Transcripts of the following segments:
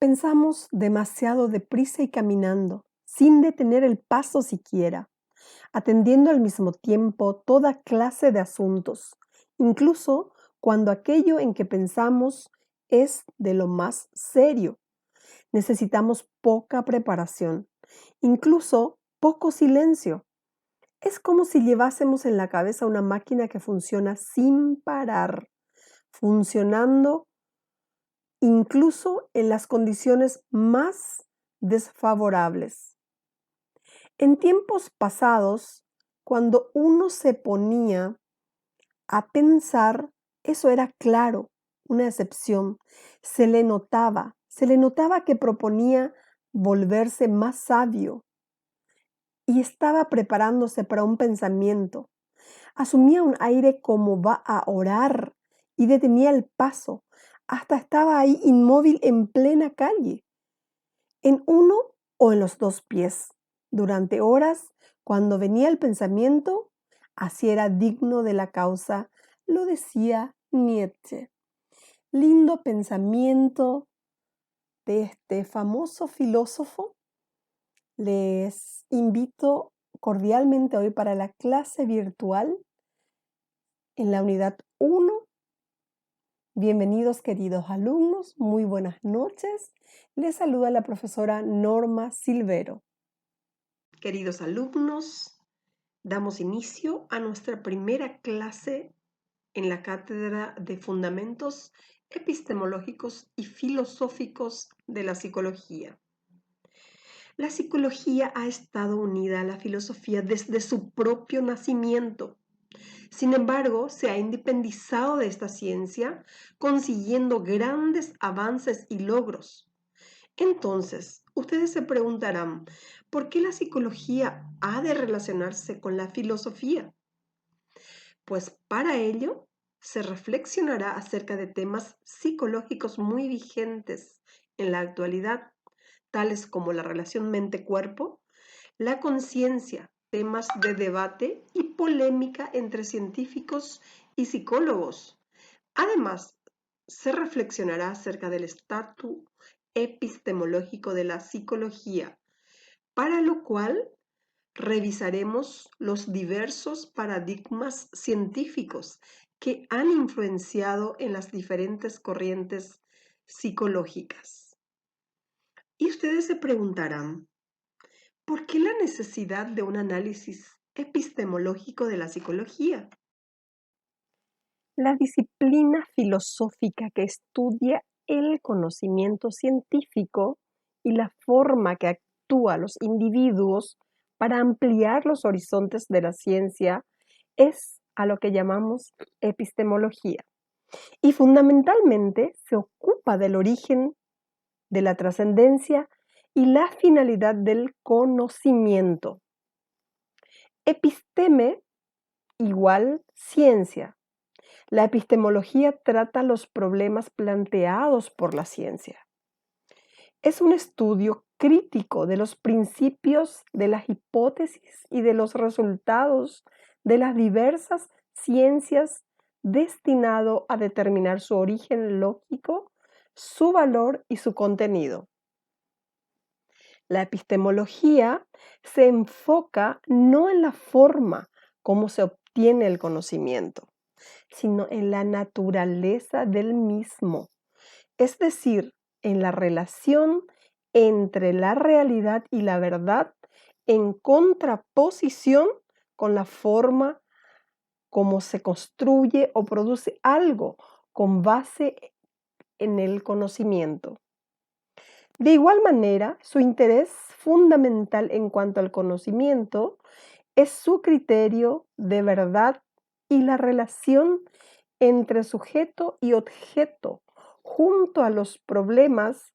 Pensamos demasiado deprisa y caminando, sin detener el paso siquiera, atendiendo al mismo tiempo toda clase de asuntos, incluso cuando aquello en que pensamos es de lo más serio. Necesitamos poca preparación, incluso poco silencio. Es como si llevásemos en la cabeza una máquina que funciona sin parar, funcionando incluso en las condiciones más desfavorables. En tiempos pasados, cuando uno se ponía a pensar, eso era claro, una excepción. Se le notaba que proponía volverse más sabio y estaba preparándose para un pensamiento. Asumía un aire como va a orar y detenía el paso. Hasta estaba ahí inmóvil en plena calle, en uno o en los dos pies. Durante horas, cuando venía el pensamiento, así era digno de la causa, lo decía Nietzsche. Lindo pensamiento de este famoso filósofo. Les invito cordialmente hoy para la clase virtual en la unidad 1. Bienvenidos queridos alumnos, muy buenas noches. Les saluda la profesora Norma Silvero. Queridos alumnos, damos inicio a nuestra primera clase en la Cátedra de Fundamentos Epistemológicos y Filosóficos de la Psicología. La psicología ha estado unida a la filosofía desde su propio nacimiento. Sin embargo, se ha independizado de esta ciencia, consiguiendo grandes avances y logros. Entonces, ustedes se preguntarán, ¿por qué la psicología ha de relacionarse con la filosofía? Pues para ello se reflexionará acerca de temas psicológicos muy vigentes en la actualidad, tales como la relación mente-cuerpo, la conciencia, temas de debate y polémica entre científicos y psicólogos. Además, se reflexionará acerca del estatus epistemológico de la psicología, para lo cual revisaremos los diversos paradigmas científicos que han influenciado en las diferentes corrientes psicológicas. Y ustedes se preguntarán, ¿por qué la necesidad de un análisis epistemológico de la psicología? La disciplina filosófica que estudia el conocimiento científico y la forma que actúan los individuos para ampliar los horizontes de la ciencia es a lo que llamamos epistemología. Y fundamentalmente se ocupa del origen, de la trascendencia y la finalidad del conocimiento. Episteme igual ciencia. La epistemología trata los problemas planteados por la ciencia. Es un estudio crítico de los principios, de las hipótesis y de los resultados de las diversas ciencias destinado a determinar su origen lógico, su valor y su contenido. La epistemología se enfoca no en la forma como se obtiene el conocimiento, sino en la naturaleza del mismo, es decir, en la relación entre la realidad y la verdad en contraposición con la forma como se construye o produce algo con base en el conocimiento. De igual manera, su interés fundamental en cuanto al conocimiento es su criterio de verdad y la relación entre sujeto y objeto, junto a los problemas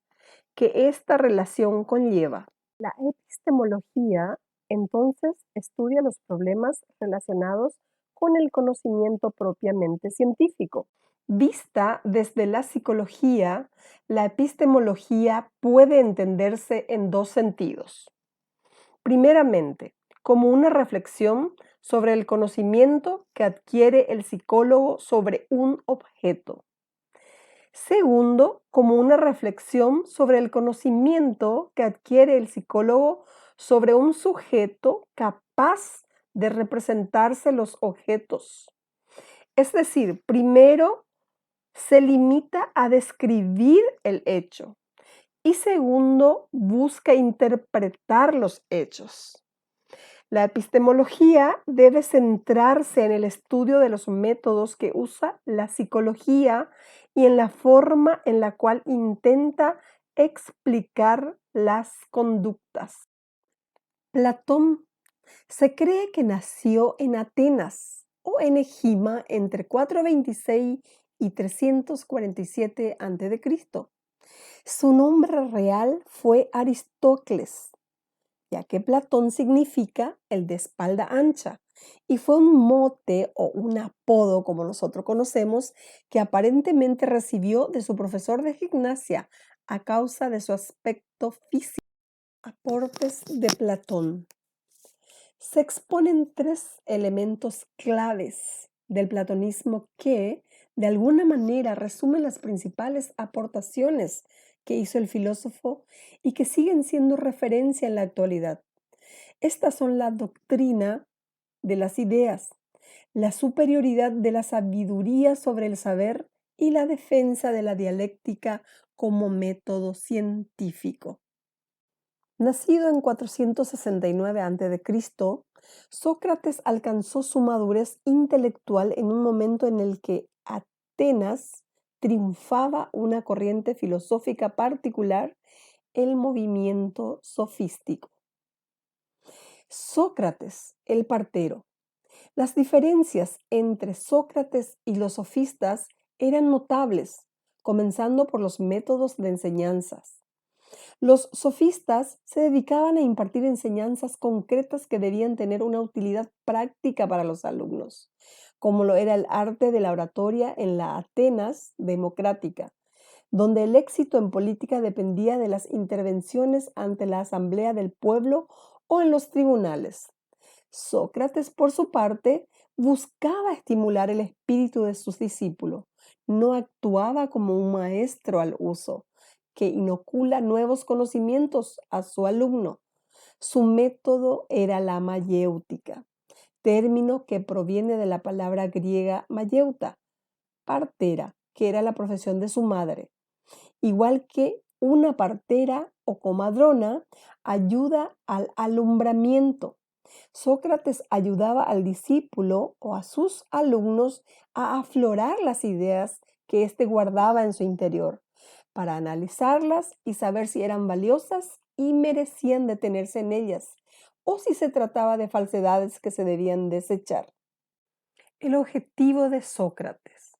que esta relación conlleva. La epistemología, entonces, estudia los problemas relacionados con el conocimiento propiamente científico. Vista desde la psicología, la epistemología puede entenderse en dos sentidos. Primeramente, como una reflexión sobre el conocimiento que adquiere el psicólogo sobre un objeto. Segundo, como una reflexión sobre el conocimiento que adquiere el psicólogo sobre un sujeto capaz de representarse los objetos. Es decir, primero se limita a describir el hecho y segundo, busca interpretar los hechos. La epistemología debe centrarse en el estudio de los métodos que usa la psicología y en la forma en la cual intenta explicar las conductas. Platón se cree que nació en Atenas o en Egima entre 426 y 347 a.C. Su nombre real fue Aristócles, ya que Platón significa el de espalda ancha, y fue un mote o un apodo, como nosotros conocemos, que aparentemente recibió de su profesor de gimnasia a causa de su aspecto físico. Aportes de Platón. Se exponen tres elementos claves del platonismo que, de alguna manera, resumen las principales aportaciones que hizo el filósofo y que siguen siendo referencia en la actualidad. Estas son la doctrina de las ideas, la superioridad de la sabiduría sobre el saber y la defensa de la dialéctica como método científico. Nacido en 469 a.C., Sócrates alcanzó su madurez intelectual en un momento en el que Atenas triunfaba una corriente filosófica particular, el movimiento sofístico. Sócrates, el partero. Las diferencias entre Sócrates y los sofistas eran notables, comenzando por los métodos de enseñanzas. Los sofistas se dedicaban a impartir enseñanzas concretas que debían tener una utilidad práctica para los alumnos, como lo era el arte de la oratoria en la Atenas democrática, donde el éxito en política dependía de las intervenciones ante la asamblea del pueblo o en los tribunales. Sócrates, por su parte, buscaba estimular el espíritu de sus discípulos. No actuaba como un maestro al uso, que inocula nuevos conocimientos a su alumno. Su método era la mayéutica, término que proviene de la palabra griega mayeuta, partera, que era la profesión de su madre. Igual que una partera o comadrona ayuda al alumbramiento. Sócrates ayudaba al discípulo o a sus alumnos a aflorar las ideas que éste guardaba en su interior, para analizarlas y saber si eran valiosas y merecían detenerse en ellas, o si se trataba de falsedades que se debían desechar. El objetivo de Sócrates.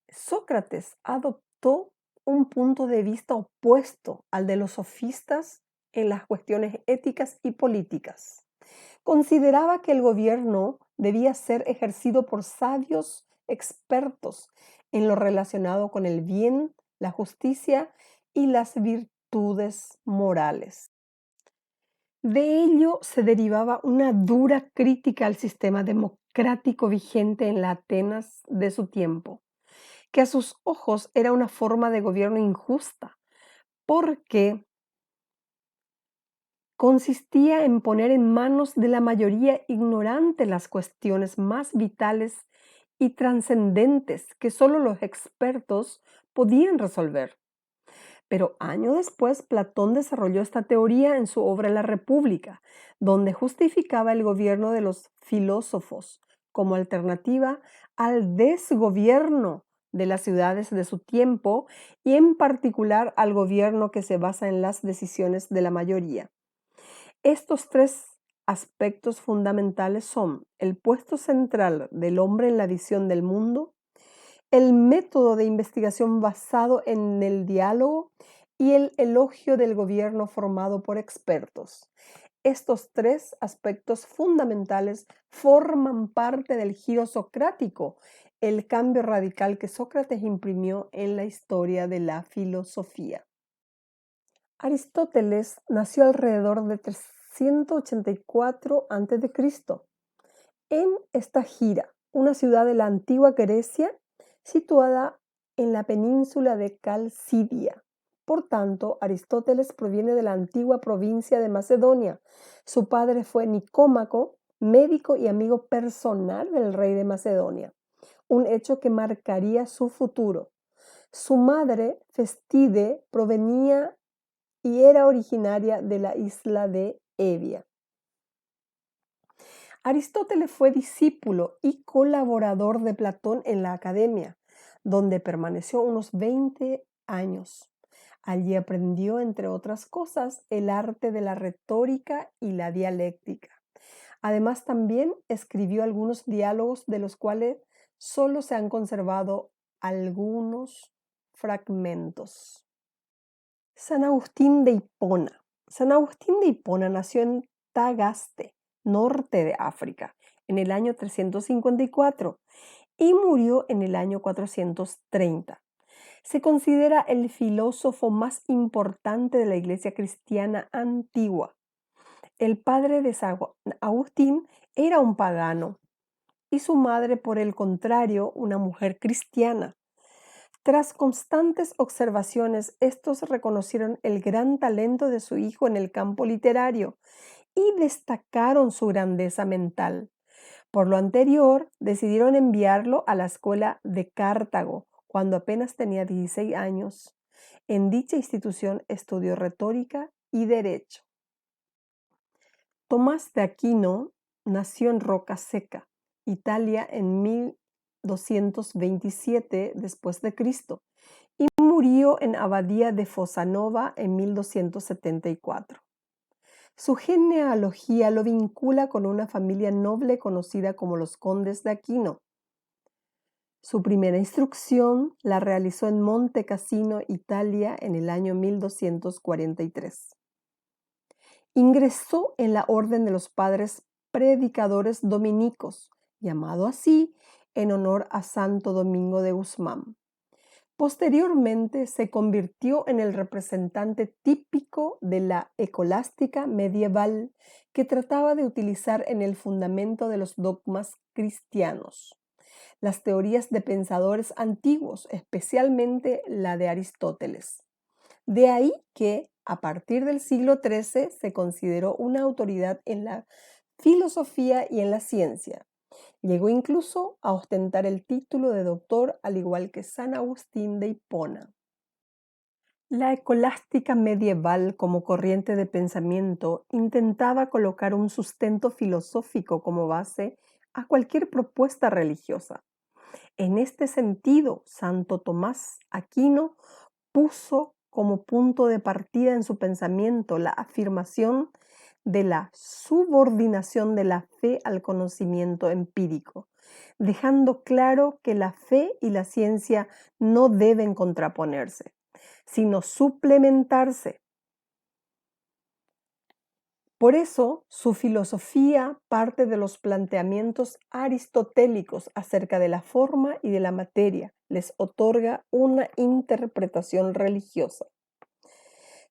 Sócrates adoptó un punto de vista opuesto al de los sofistas en las cuestiones éticas y políticas. Consideraba que el gobierno debía ser ejercido por sabios expertos en lo relacionado con el bien, la justicia y las virtudes morales. De ello se derivaba una dura crítica al sistema democrático vigente en la Atenas de su tiempo, que a sus ojos era una forma de gobierno injusta, porque consistía en poner en manos de la mayoría ignorante las cuestiones más vitales y trascendentes que solo los expertos podían resolver. Pero años después, Platón desarrolló esta teoría en su obra La República, donde justificaba el gobierno de los filósofos como alternativa al desgobierno de las ciudades de su tiempo y en particular al gobierno que se basa en las decisiones de la mayoría. Estos tres aspectos fundamentales son el puesto central del hombre en la visión del mundo, el método de investigación basado en el diálogo y el elogio del gobierno formado por expertos. Estos tres aspectos fundamentales forman parte del giro socrático, el cambio radical que Sócrates imprimió en la historia de la filosofía. Aristóteles nació alrededor de 384 a.C. en Estagira, una ciudad de la antigua Grecia situada en la península de Calcidia. Por tanto, Aristóteles proviene de la antigua provincia de Macedonia. Su padre fue Nicómaco, médico y amigo personal del rey de Macedonia, un hecho que marcaría su futuro. Su madre, Festide, provenía y era originaria de la isla de Evia. Aristóteles fue discípulo y colaborador de Platón en la academia, donde permaneció unos 20 años. Allí aprendió, entre otras cosas, el arte de la retórica y la dialéctica. Además, también escribió algunos diálogos de los cuales solo se han conservado algunos fragmentos. San Agustín de Hipona. San Agustín de Hipona nació en Tagaste, norte de África, en el año 354 y murió en el año 430. Se considera el filósofo más importante de la Iglesia cristiana antigua. El padre de San Agustín era un pagano y su madre, por el contrario, una mujer cristiana. Tras constantes observaciones, estos reconocieron el gran talento de su hijo en el campo literario y destacaron su grandeza mental. Por lo anterior, decidieron enviarlo a la escuela de Cartago cuando apenas tenía 16 años. En dicha institución estudió retórica y derecho. Tomás de Aquino nació en Rocaseca, Italia, en 1227 después de Cristo y murió en Abadía de Fossanova en 1274. Su genealogía lo vincula con una familia noble conocida como los condes de Aquino. Su primera instrucción la realizó en Monte Cassino, Italia, en el año 1243. Ingresó en la Orden de los Padres Predicadores Dominicos, llamado así en honor a Santo Domingo de Guzmán. Posteriormente se convirtió en el representante típico de la escolástica medieval que trataba de utilizar en el fundamento de los dogmas cristianos las teorías de pensadores antiguos, especialmente la de Aristóteles. De ahí que, a partir del siglo XIII, se consideró una autoridad en la filosofía y en la ciencia. Llegó incluso a ostentar el título de doctor, al igual que San Agustín de Hipona. La escolástica medieval, como corriente de pensamiento, intentaba colocar un sustento filosófico como base a cualquier propuesta religiosa. En este sentido, Santo Tomás Aquino puso como punto de partida en su pensamiento la afirmación de la subordinación de la fe al conocimiento empírico, dejando claro que la fe y la ciencia no deben contraponerse, sino suplementarse. Por eso, su filosofía parte de los planteamientos aristotélicos acerca de la forma y de la materia, les otorga una interpretación religiosa.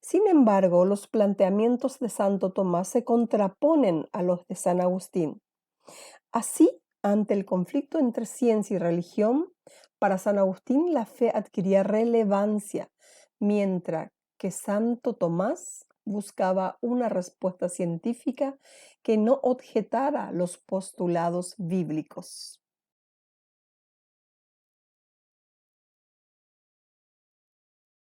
Sin embargo, los planteamientos de Santo Tomás se contraponen a los de San Agustín. Así, ante el conflicto entre ciencia y religión, para San Agustín la fe adquiría relevancia, mientras que Santo Tomás buscaba una respuesta científica que no objetara los postulados bíblicos.